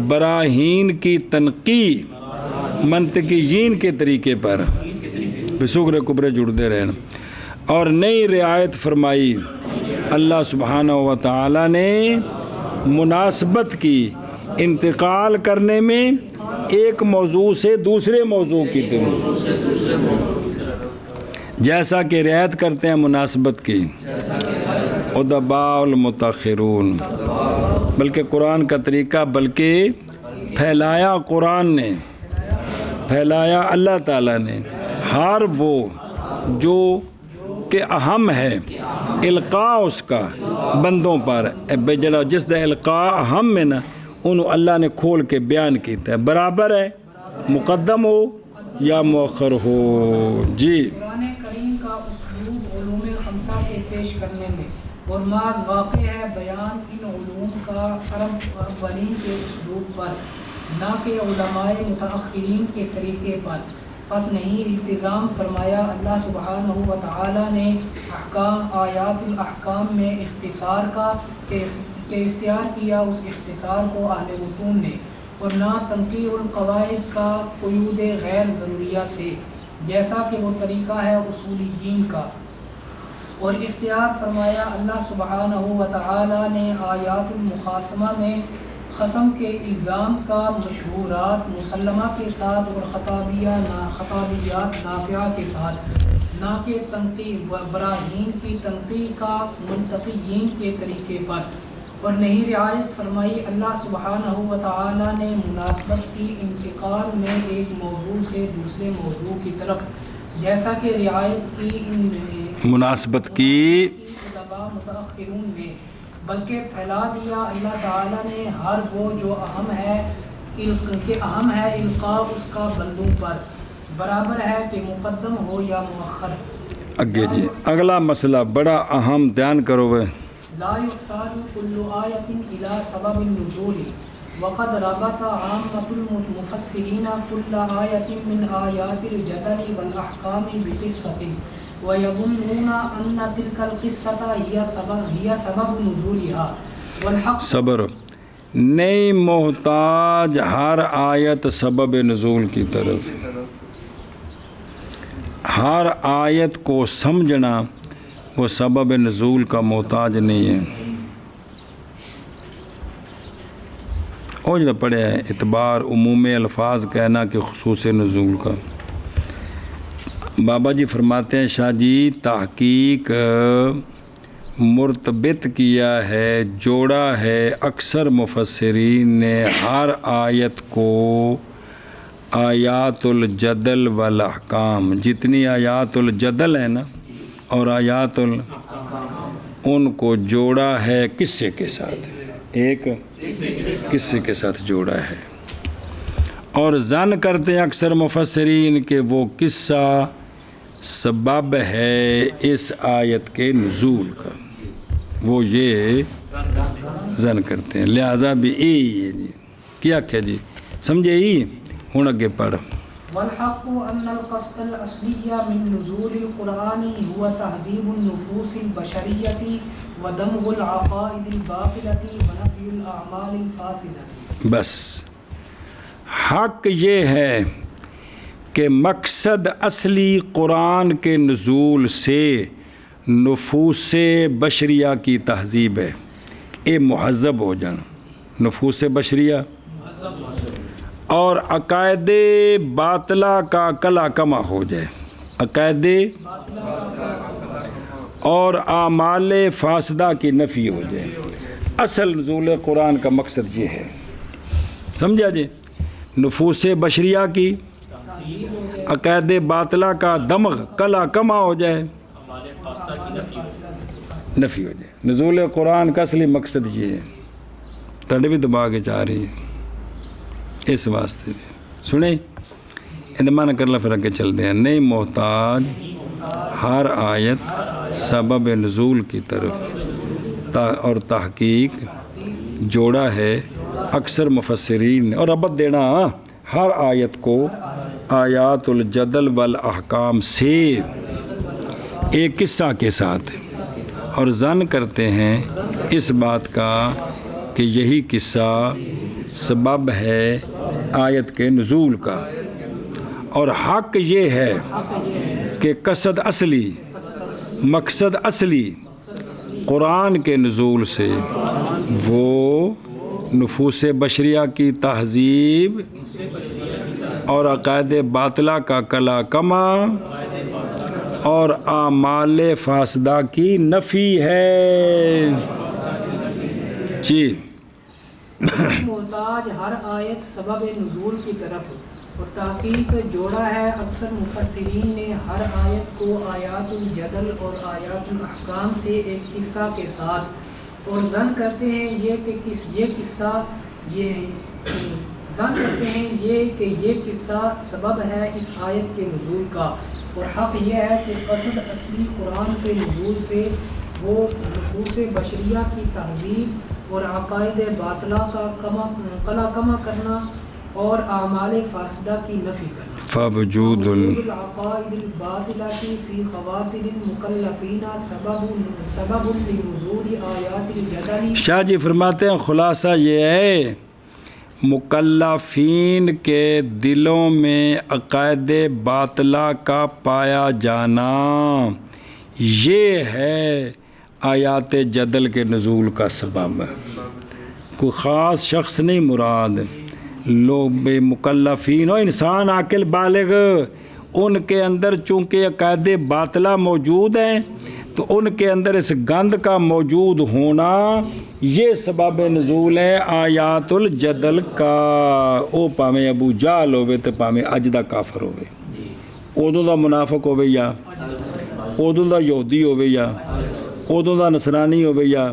براہین کی تنقیح منطقیین کے طریقے پر بسغر کبرے جڑتے رہنا. اور نئی رعایت فرمائی اللہ سبحانہ و تعالی نے مناسبت کی انتقال کرنے میں ایک موضوع سے دوسرے موضوع کی طرف، جیسا کہ رعایت کرتے ہیں مناسبت کی ادباء المتاخرون. بلکہ قرآن کا طریقہ، بلکہ پھیلایا قرآن نے، پھیلایا اللہ تعالیٰ نے ہر وہ جو کہ اہم ہے القاء اس کا بندوں پر، جس دا القاء اہم ہے نا انہوں اللہ نے کھول کے بیان کیتا ہے، برابر ہے مقدم ہو یا مؤخر ہو. جی قرآن کریم کا اسلوب علوم خمسہ کے پیش کرنے میں اور محض واقع ہے بیان ان علوم کا عرب اولین کے اسلوب پر، نہ کہ علماء متاخرین کے طریقے پر. پس نہیں التزام فرمایا اللہ سبحانہ و تعالی نے احکام آیات الاحکام میں اختصار کا، کہ اختیار کیا اس اختصار کو اہل متون نے، اور نہ تنقیح القواعد کا قیود غیر ضروریہ سے، جیسا کہ وہ طریقہ ہے اصولیین کا. اور اختیار فرمایا اللہ سبحانہ و تعالی نے آیات المخاصمہ میں قسم کے الزام کا مشہورات مسلمہ کے ساتھ اور خطابیات نافعہ کے ساتھ، نہ کہ تنقیح براہین کی تنقیح کا منطقیین کے طریقے پر. اور نہیں رعایت فرمائی اللہ سبحانہ و تعالی نے مناسبت کی انتقال میں ایک موضوع سے دوسرے موضوع کی طرف، جیسا کہ رعایت کی ان مناسبت کی ادباء متاخرون نے، بلکہ پھیلا دیا اللہ تعالیٰ نے ہر وہ جو اہم ہے القاء اس کا بندوں پر، برابر ہے کہ مقدم ہو یا مؤخر. اگے جی اگلا مسئلہ بڑا اہم دھیان کرو وہ. لا يحتاج كل آية إلى سبب النزول وقد ربط عامة المفسرين كل آية من آيات الجدل والأحكام بقصة ويظنون أن تلك القصة هي سبب نزولها والحق. صبر نہیں محتاج ہر آیت سبب نزول کی طرف. ہر آیت کو سمجھنا وہ سبب نزول کا محتاج نہیں ہے. اور جو پڑھے ہیں اعتبار عموم الفاظ کہنا کہ خصوص نزول کا. بابا جی فرماتے ہیں شاہ جی تحقیق مرتبط کیا ہے، جوڑا ہے اکثر مفسرین نے ہر آیت کو آیات الجدل والاحکام، جتنی آیات الجدل ہیں نا اور آیات ان کو جوڑا ہے قصے کے ساتھ، ایک قصے کے ساتھ جوڑا ہے، اور ظن کرتے ہیں اکثر مفسرین کہ وہ قصہ سبب ہے اس آیت کے نزول کا، وہ یہ ظن کرتے ہیں، لہذا بھی ہے جی کیا کیا جی سمجھے ہی ہوں اگے پڑھ۔ والحق ان القصد الاصلی من نزول القرآن هو تهذيب النفوس البشریة ودمغ العقائد الباطلة ونفی الاعمال الفاسدة۔ بس حق یہ ہے کہ مقصد اصلی قرآن کے نزول سے نفوس بشریہ کی تہذیب ہے، اے مہذب ہو جانا نفوس بشریہ، اور عقائد باطلہ کا کلا کما ہو جائے، عقائد اور اعمال فاسدہ کی نفی ہو جائے۔ اصل نزول قرآن کا مقصد یہ ہے، سمجھا جی، نفوس بشریہ کی عقائد باطلہ کا دمغ کلا کما ہو جائے، نفی ہو جائے۔ نزول قرآن کا اصلی مقصد یہ ہے، تڑ بھی دبا کے چاہ رہی ہے اس واسطے سنیں اندمان کر لا، پھر آگے چلتے ہیں۔ نہیں محتاج ہر آیت سبب نزول کی طرف اور تحقیق جوڑا ہے اکثر مفسرین نے، اور ربط دینا ہر آیت کو آیات الجدل والاحکام سے ایک قصہ کے ساتھ، اور ظن کرتے ہیں اس بات کا کہ یہی قصہ سبب ہے آیت کے نزول کا، اور حق یہ ہے کہ قصد اصلی مقصد اصلی قرآن کے نزول سے وہ نفوس بشریہ کی تہذیب اور عقائد باطلہ کا کلا کما اور اعمال فاسدہ کی نفی ہے جی۔ محتاج ہر آیت سبب نزول کی طرف اور تحقیق جوڑا ہے اکثر مفسرین نے ہر آیت کو آیات الجدل اور آیات الاحکام سے ایک قصہ کے ساتھ، اور ظن کرتے ہیں یہ قصہ سبب ہے اس آیت کے نزول کا، اور حق یہ ہے کہ قصد اصلی قرآن کے نزول سے وہ نفوس بشریہ کی تہذیب اور عقائد باطلہ کا کلا کما کرنا اور اعمال فاسدہ کی نفی کرنا۔ فوجود العقائد الباطلہ فی خواطر المکلفین سبب لنزول آیات الجدل۔ شاہ جی فرماتے ہیں خلاصہ یہ ہے مکلفین کے دلوں میں عقائد باطلہ کا پایا جانا یہ ہے آیات جدل کے نزول کا سبب، کوئی خاص شخص نہیں مراد، لوگ بے مکلفین اور انسان عاقل بالغ، ان کے اندر چونکہ عقائد باطلہ موجود ہیں تو ان کے اندر اس گند کا موجود ہونا یہ سبب نزول ہے آیات الجدل کا۔ او پاویں ابو جہل ہوئے تو پاویں اج دا کافر ہوئے، ادوں دا منافق ہوئے یا ادوں دا یہودی ہوئے یا ادوں دا نصرانی ہوئے یا،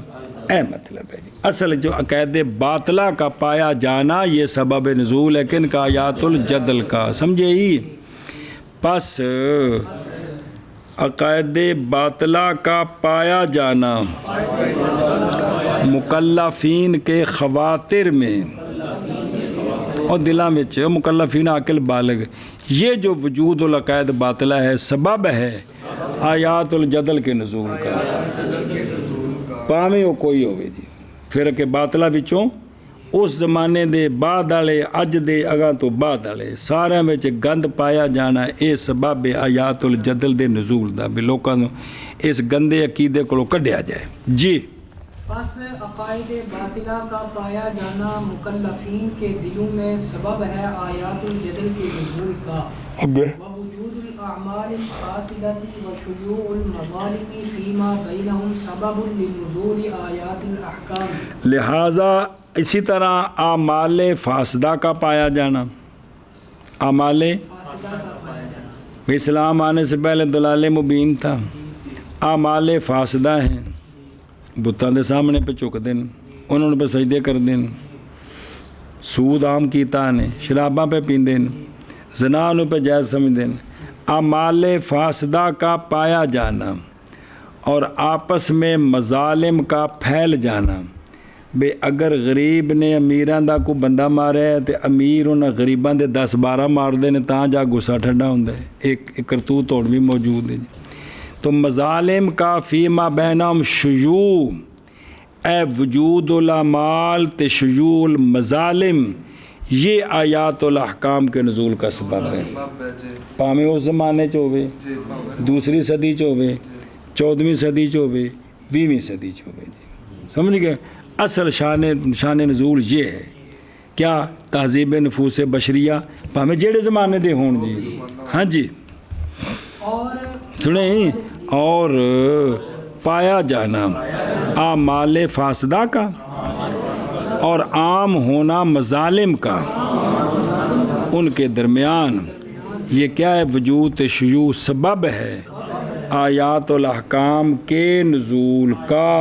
اے مطلب ہے اصل جو عقائد باطلہ کا پایا جانا یہ سبب نزول ہے کن کا؟ آیات الجدل کا، سمجھے ہی؟ پس عقائد باطلہ کا پایا جانا مکلفین کے خواطر میں اور دلوں میں مکلفین عاقل بالغ، یہ جو وجود العقائد باطلہ ہے سبب ہے آیات الجدل کے نزول کا، پاویں وہ کوئی ہوئے جی۔ پھر کہ باطلہ وچوں اس زمانے دے بعد والے اج دے اگاں تو بعد والے سارے وچ گند پایا جانا اے سبب آیات الجدل دے نزول دا، بھی لوکاں نوں اس گندے عقیدے کولوں کڈیا جائے جی۔ پس عقائد باطلہ کا پایا جانا مکلفین کے دلوں میں سبب ہے آیات الجدل کے نزول کا، ووجود الاعمال الفاسدة وشیوع المظالم فیما بینہم سبب لنزول آیات الاحکام۔ لہٰذا اسی طرح اعمال فاسدہ کا پایا جانا اعمال فاسدہ کا پایا جانا، اسلام آنے سے پہلے دلال مبین تھا، اعمال فاسدہ ہیں، بتاں دے سامنے پہ چک دین، انہوں نے پہ سجدے کر دین، سود عام کیتا نے، شراباں پہ پیندے، زنا انہوں پہ جائز سمجھ دین، اعمال فاسدہ کا پایا جانا اور آپس میں مظالم کا پھیل جانا۔ بے اگر غریب نے امیران دا کو بندہ مارا ہے تو امیر انہیں غریبان دے 10-12 مار دے نے تاں جا غصہ ٹھنڈا ہوں ہے، ایک کرتوت اور بھی موجود ہے۔ تو مظالم کا فیما بینہم شیوع، اے وجود الاعمال تے شیوع المظالم، یہ آیات الاحکام کے نزول کا سبب ہے۔ پاویں اس زمانے چوے، دوسری صدی چوے، 14ویں صدی چوے، 20ویں صدی چوے، سمجھ گئے؟ اصل شان نزول یہ ہے کیا؟ تہذیب نفوس بشریہ پاویں جیڑے زمانے دے ہون جی، ہاں جی اور سنیں، اور پایا جانا اعمال فاسدہ کا اور عام ہونا مظالم کا ان کے درمیان، یہ کیا ہے؟ وجود شیوع سبب ہے آیات الاحکام کے نزول کا۔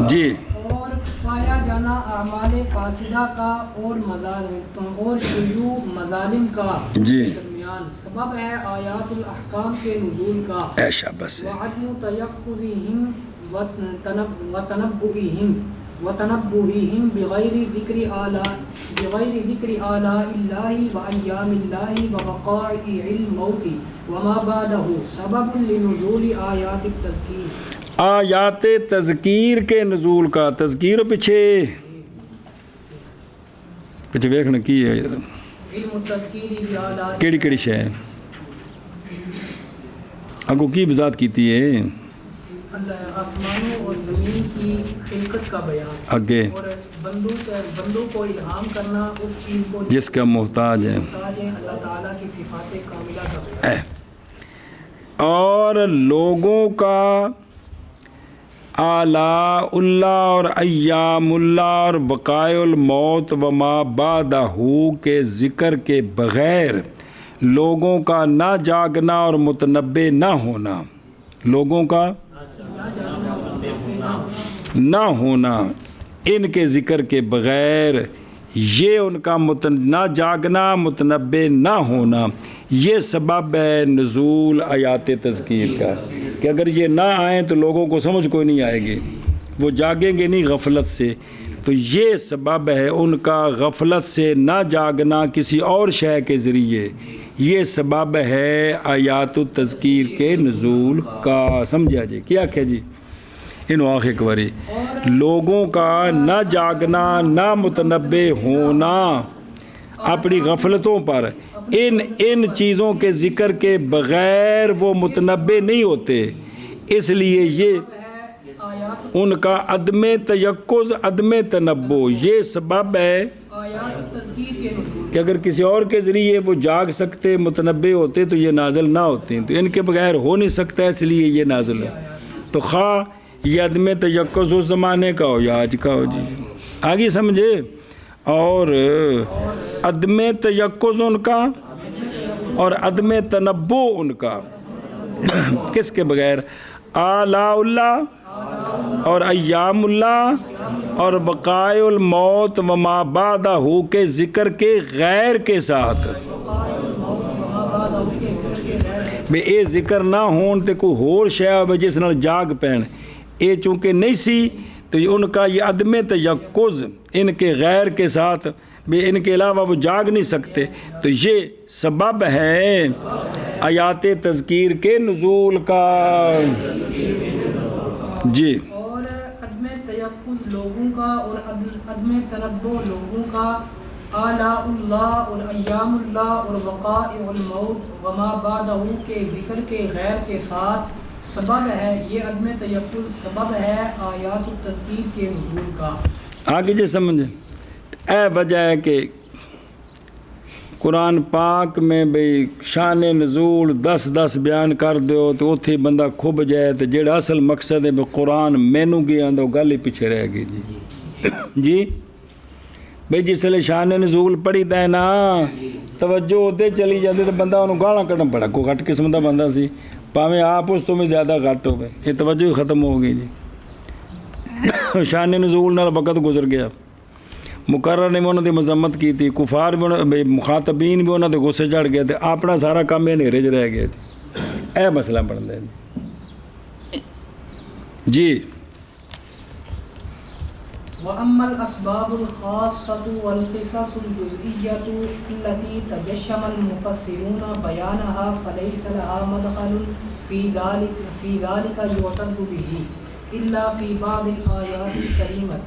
جی اور پایا جانا اعمال فاسدہ کا اور مظالم اور شیوع مظالم کا جی درمیان سبب ہے آیات الاحکام کے نزول کا۔ ایشا بس ہے۔ وعدم تیقظہم وتنبہہم بغیر ذکر آلاء اللہ وایام اللہ ووقائع الموت وما بعدہ سبب لنزول آیات التذکیر، آیات تذکیر کے نزول کا۔ تذکیر پیچھے ویکھنا کی ہے؟ علم التذکیر بآلاء کیڑی کیڑی شے ہے؟ اگو کی وضاحت کیتی ہے؟ اللہ آسمانوں اور زمین کی خلقت کا بیان، آگے اور بندوں کو الہام کرنا اس چیز کو جس کا محتاج ہے، محتاج ہے، اللہ تعالیٰ کی صفات کاملہ کا بیان، اور لوگوں کا آلاء اللہ اور ایام اللہ اور بقائے الموت وما بعدہ کے ذکر کے بغیر لوگوں کا نہ جاگنا اور متنبع نہ ہونا، لوگوں کا نہ ہونا ان کے ذکر کے بغیر، یہ ان کا نہ جاگنا متنبع نہ ہونا، یہ سبب ہے نزول آیات تذکیر کا، کہ اگر یہ نہ آئیں تو لوگوں کو سمجھ کوئی نہیں آئے گی، وہ جاگیں گے نہیں غفلت سے، تو یہ سبب ہے ان کا غفلت سے نہ جاگنا کسی اور شے کے ذریعے، یہ سبب ہے آیات التذکیر کے نزول کا۔ سمجھا جی؟ کیا کہ جی انہوں آخر ایک باری، لوگوں کا نہ جاگنا نہ متنبع ہونا اپنی غفلتوں پر، ان چیزوں کے ذکر کے بغیر وہ متنبع نہیں ہوتے، اس لیے یہ ان کا عدم تیقظ عدم تنبع یہ سبب ہے آیات تذکیر کے نزول، کہ اگر کسی اور کے ذریعے وہ جاگ سکتے متنبع ہوتے تو یہ نازل نہ ہوتے، تو ان کے بغیر ہو نہیں سکتا، اس لیے یہ نازل ہے۔ تو خواہ یہ عدم تیقظ اس زمانے کا ہو یا آج کا ہو، جی آگے سمجھے، اور عدم تیقظ ان کا اور عدم تنبع ان کا کس کے بغیر؟ آلاء اللہ اور ایام اللہ اور بقائے الموت وما بعدہ کے ذکر کے غیر کے ساتھ، بے اے ذکر نہ ہون تے کوئی ہور شے ہوے جس نال جاگ پین، اے چونکہ نہیں سی تو ان کا یہ عدم تیقظ ان کے غیر کے ساتھ، بے ان کے علاوہ وہ جاگ نہیں سکتے، تو یہ سبب ہے آیات تذکیر کے نزول کا۔ جی اور عدم تیقظ لوگوں کا اور عدم تنبع لوگوں کا، آلاء اللہ اور ایام اللہ اور وقائع الموت وما بعدہ کے ذکر کے غیر کے ساتھ سبب ہے، یہ عدم تیقظ سبب ہے آیات التذکیر کے نزول کا۔ آگے جی سمجھیں، اے وجہ ہے کہ قرآن پاک میں بھئی شان نزول 10 بیان کر دیو تو اتھے بندہ کھب جائے، تو جیڑا اصل مقصد ہے بھئی قرآن مینوں گیا تو گل ہی پیچھے رہ گئی جی جی بھئی جس لئے شان نزول پڑھی تے نا توجہ ہوتے چلی جاتی تو بندہ انہوں گالاں کٹن پڑا کوئی گھٹ قسم دا بندہ سی پاویں آپ اس تو میں زیادہ گھٹ ہو گئے یہ توجہ ہی ختم ہو گئی جی شان نزول نال وقت گزر گیا مقرر نے بھی انہوں نے مذمت کی تھی کفار بھی مخاطبین بھی انہوں نے غصے چڑھ گئے تھے اپنا سارا کام یہ نیرے رہ گئے تھے اے مسئلہ بن دے جی وَأَمَّا الْأَسْبَابُ الْخَاصَّةُ وَالْقِصَصُ الْجُزْئِيَّةُ الَّتِي تَجَشَّمَ الْمُفَسِّرُونَ بَيَانَهَا فَلَيْسَ لَهَا مَدْخَلٌ فِي ذَلِكَ يُعْتَدُّ بِهِ إِلَّا فِي بَعْضِ الْآيَاتِ الْكَرِيمَةِ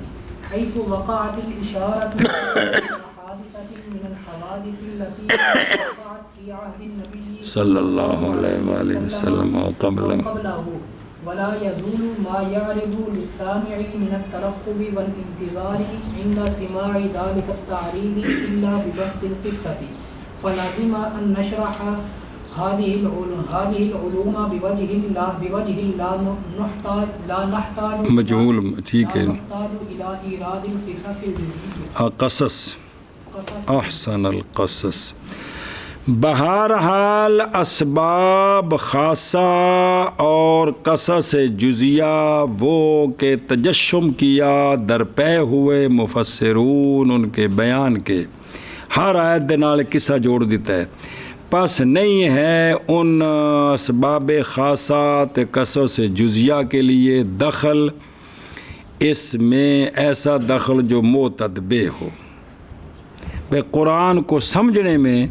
حَيْثُ وَقَعَتِ الْإِشَارَةُ إِلَى حَادِثَةٍ مِنَ الْحَوَادِثِ الَّتِي وَقَعَتْ فِي عَهْدِ النَّبِيِّ صلی اللہ علیہ وسلم وقبله ولا يزول ما يعرض للسامع من الترقب والانتظار عند سماع ذلك التعريض إلا ببسط القصة فلازم أن نشرح هذه العلوم بوجه لا نحتاج مجهول ٹھیک ہے نحتاج إلى إيراد القصص الجزئية قصص احسن القصص بہرحال اسباب خاصہ اور قصص جزیہ وہ کہ تجشم کیا درپے ہوئے مفسرون ان کے بیان کے ہر آیت دے نال قصہ جوڑ دیتا ہے پس نہیں ہے ان اسباب خاصہ تے قصص جزیہ کے لیے دخل اس میں ایسا دخل جو معتد بے ہو بے قرآن کو سمجھنے میں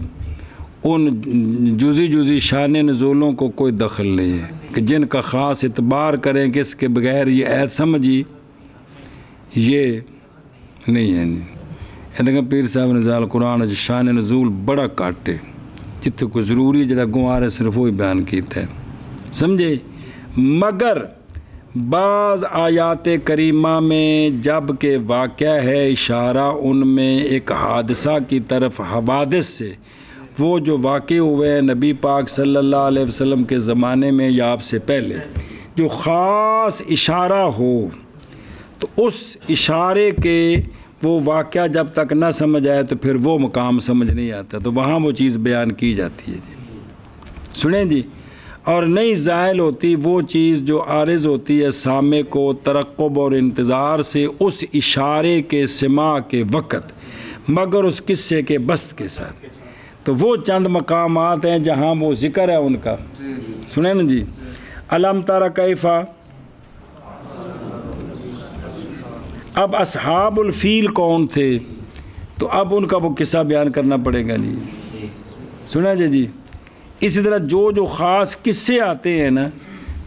ان جزی شان نزولوں کو کوئی دخل نہیں ہے کہ جن کا خاص اعتبار کریں کہ اس کے بغیر یہ عید سمجھی یہ نہیں ہے نہیں پیر صاحب نزال قرآن شان نزول بڑا کاٹے جتنے کوئی ضروری جڑا گوار ہے صرف وہی بیان کیتا ہے سمجھے مگر بعض آیات کریمہ میں جب کہ واقعہ ہے اشارہ ان میں ایک حادثہ کی طرف حوادث سے وہ جو واقع ہوئے ہیں نبی پاک صلی اللہ علیہ وسلم کے زمانے میں یا آپ سے پہلے جو خاص اشارہ ہو تو اس اشارے کے وہ واقعہ جب تک نہ سمجھ آئے تو پھر وہ مقام سمجھ نہیں آتا تو وہاں وہ چیز بیان کی جاتی ہے جی سنیں جی اور نہیں زائل ہوتی وہ چیز جو عارض ہوتی ہے سامع کو ترقب اور انتظار سے اس اشارے کے سماع کے وقت مگر اس قصے کے بسط کے ساتھ تو وہ چند مقامات ہیں جہاں وہ ذکر ہے ان کا سنیں نا جی الم تر کیفا اب اصحاب الفیل کون تھے تو اب ان کا وہ قصہ بیان کرنا پڑے گا جی سنا جی اسی طرح جو خاص قصے آتے ہیں نا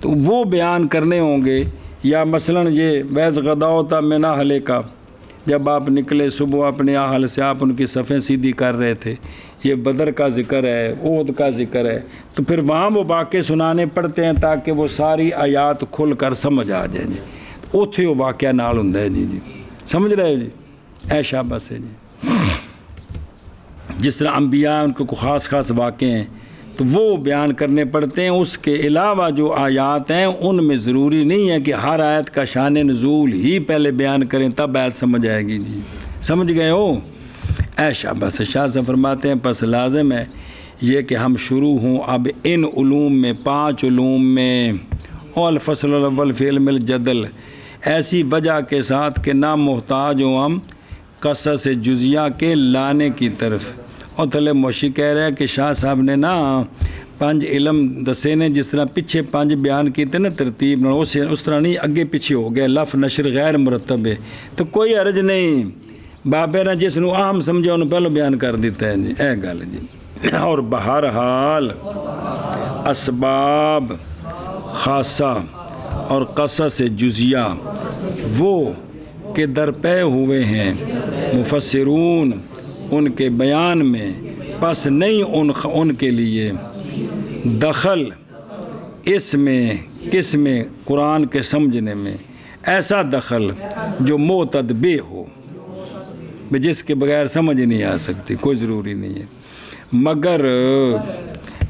تو وہ بیان کرنے ہوں گے یا مثلا یہ ویز غداؤتا من اہلے کا جب آپ نکلے صبح اپنے اہل سے آپ ان کی صفیں سیدھی کر رہے تھے یہ بدر کا ذکر ہے احد کا ذکر ہے تو پھر وہاں وہ واقعے سنانے پڑتے ہیں تاکہ وہ ساری آیات کھل کر سمجھ آ جائیں جی اوتھے وہ واقعہ نال ہوندا ہے جی سمجھ رہے ہو جی اے شاباش ہے جی جس طرح انبیاء ان کو خاص واقعے ہیں تو وہ بیان کرنے پڑتے ہیں اس کے علاوہ جو آیات ہیں ان میں ضروری نہیں ہے کہ ہر آیت کا شان نزول ہی پہلے بیان کریں تب آیت سمجھ آئے گی جی سمجھ گئے ہو اے شاباش شاہ سے فرماتے ہیں پس لازم ہے یہ کہ ہم شروع ہوں اب ان علوم میں 5 علوم میں الفصل الاول فی علم الجدل ایسی وجہ کے ساتھ کہ نہ محتاج ہوں ہم قصص جزیہ کے لانے کی طرف اور تھلے موشی کہہ رہے ہیں کہ شاہ صاحب نے نا 5 علم دسے نے جس طرح پیچھے 5 بیان کیتے نا ترتیب اس طرح نہیں اگے پیچھے ہو گیا لف نشر غیر مرتب ہے تو کوئی عرض نہیں بابے نے جس نو اہم سمجھا انہوں پہلو بیان کر دیتا ہے جی اے گل جی اور بہرحال اسباب خاصہ اور قصص جزیہ وہ کہ درپے ہوئے ہیں مفسرون ان کے بیان میں پس نہیں ان کے لیے دخل اس میں کس میں قرآن کے سمجھنے میں ایسا دخل جو معتدبے ہو جس کے بغیر سمجھ نہیں آ سکتی کوئی ضروری نہیں ہے مگر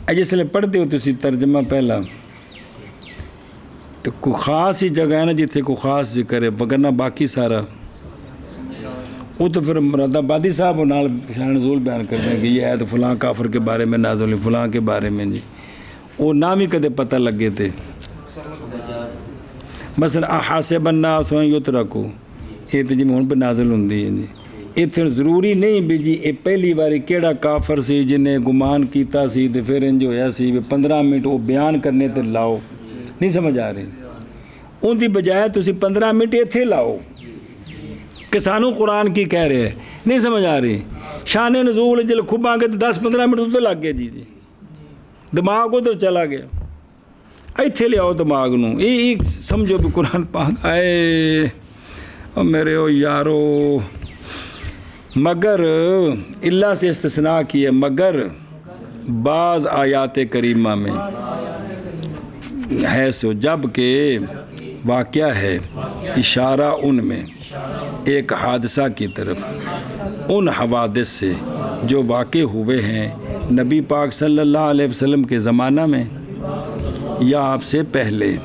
جس لئے پڑھتے ہو تسی ترجمہ پہلا تو کوئی خاص ہی جگہ ہے نا جتنے کوئی خاص ذکر ہے وگرنہ باقی سارا وہ تو پھر مراد آبادی صاحب نال شان نزول بیان کرتے ہیں کہ یہ آیت فلاں کافر کے بارے میں نازل ہوئی، فلاں کے بارے میں جی، وہ نام ہی کدے پتہ لگے تھے. مثلا احاسب الناس ان یترکوا، یہ تو جی ہن پہ نازل ہوندی ہے جی. اتنے ضروری نہیں بھی جی یہ پہلی باری کیڑا کافر سی جنہیں گمان کیتا سی تے پھر انج ہویا سی 15 منٹ وہ بیان کرنے تے لاؤ. نہیں سمجھ آ رہی؟ ان دی بجائے تسی 15 منٹ اتنے لاؤ کہ سانو قرآن کی کہہ رہے ہیں. نہیں سمجھ آ رہی؟ شان نزول جل کھباں گے تو 10-15 منٹ اتنے لگ گئے جی دماغ ادھر چلا گیا. ایتھے لے آؤ دماغ نو، یہ سمجھو بھی قرآن پاک آئے او میرے او یارو. مگر اللہ سے استثناء کی ہے، مگر بعض آیات کریمہ میں ہے سو جب کہ واقعہ ہے اشارہ ان میں ایک حادثہ کی طرف، ان حوادث سے جو واقع ہوئے ہیں نبی پاک صلی اللہ علیہ وسلم کے زمانہ میں یا آپ سے پہلے،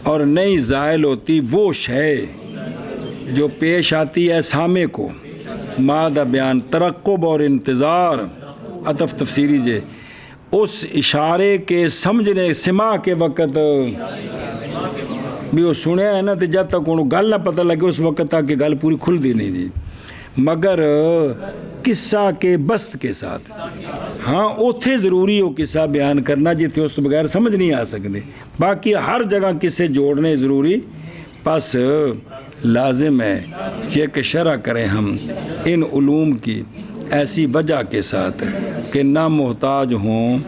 اور نہیں زائل ہوتی وہ شے جو پیش آتی ہے سامع کو. مادہ بیان ترقب اور انتظار، عطف تفسیری جے اس اشارے کے سمجھنے سماع کے وقت بھی وہ سنیا ہے نا، تو جب تک انہوں گل نہ پتہ لگے اس وقت تک کہ گل پوری کھل دی نہیں جی. مگر قصہ کے بست کے ساتھ، ہاں اوتھے ضروری ہو قصہ بیان کرنا جتنے اس تو بغیر سمجھ نہیں آ سکتے. باقی ہر جگہ قصے جوڑنے ضروری، پس لازم ہے یہ کہ شرح کریں ہم ان علوم کی ایسی وجہ کے ساتھ کہ نہ محتاج ہوں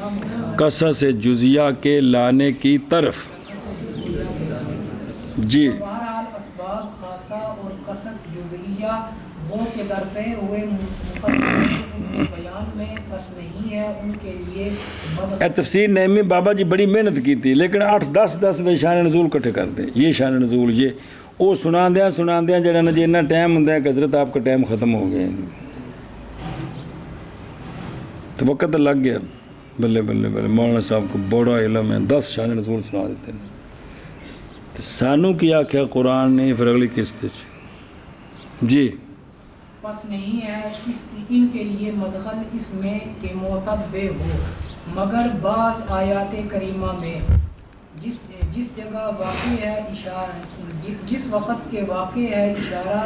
قصص جزیہ کے لانے کی طرف. جی بہرحال اسباب خاصہ اور قصص جزئیہ وہ کے درپے ہوئے مفسرین ان کے بیان میں بس نہیں ہے ان کے لیے اے تفسیر نعیمی بابا جی بڑی محنت کی تھی، لیکن 8-10 میں شان نزول کٹھے کر دیں. یہ شان نزول یہ وہ سنا دیا جڑا نا جی اتنا ٹائم ہوں کہ حضرت آپ کا ٹائم ختم ہو گیا تو وقت لگ گیا. بلے بلے بلے مولانا صاحب کو بڑا علم ہے، 10 شان نزول سنا دیتے ہیں. تو سانو کیا کیا قرآن نے پھر اگلی قسط جی پس نہیں ہے ان کے لیے مدخل اس میں کہ معتبر ہو، مگر بعض آیات کریمہ میں جس جگہ واقع ہے اشارہ، جس وقت کے واقع ہے اشارہ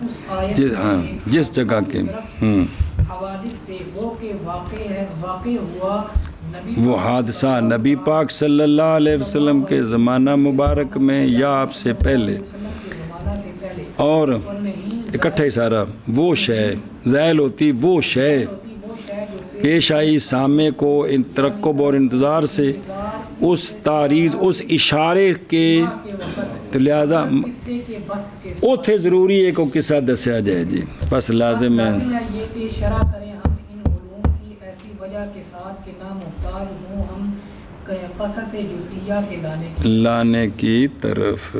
اس آیت جس جگہ کے حوادث سے وہ کہ واقع ہوا وہ حادثہ نبی پاک صلی اللہ علیہ وسلم کے زمانہ مبارک میں یا آپ سے پہلے، اور اکٹھا ہی سارا وہ شے زائل ہوتی وہ شے پیش آئی سامع کو ان ترقب اور انتظار سے اس تعریض اس اشارے کے، تو لہذا اوتھے ضروری ہے کہ قصہ دسیا جائے جی. بس لازم ہے یہ کہ شرح کریں ہم ان علوم کی ایسی وجہ کے ساتھ کہ نہ محتاج ہوں ہم قصص جزئیہ کے لانے کی طرف.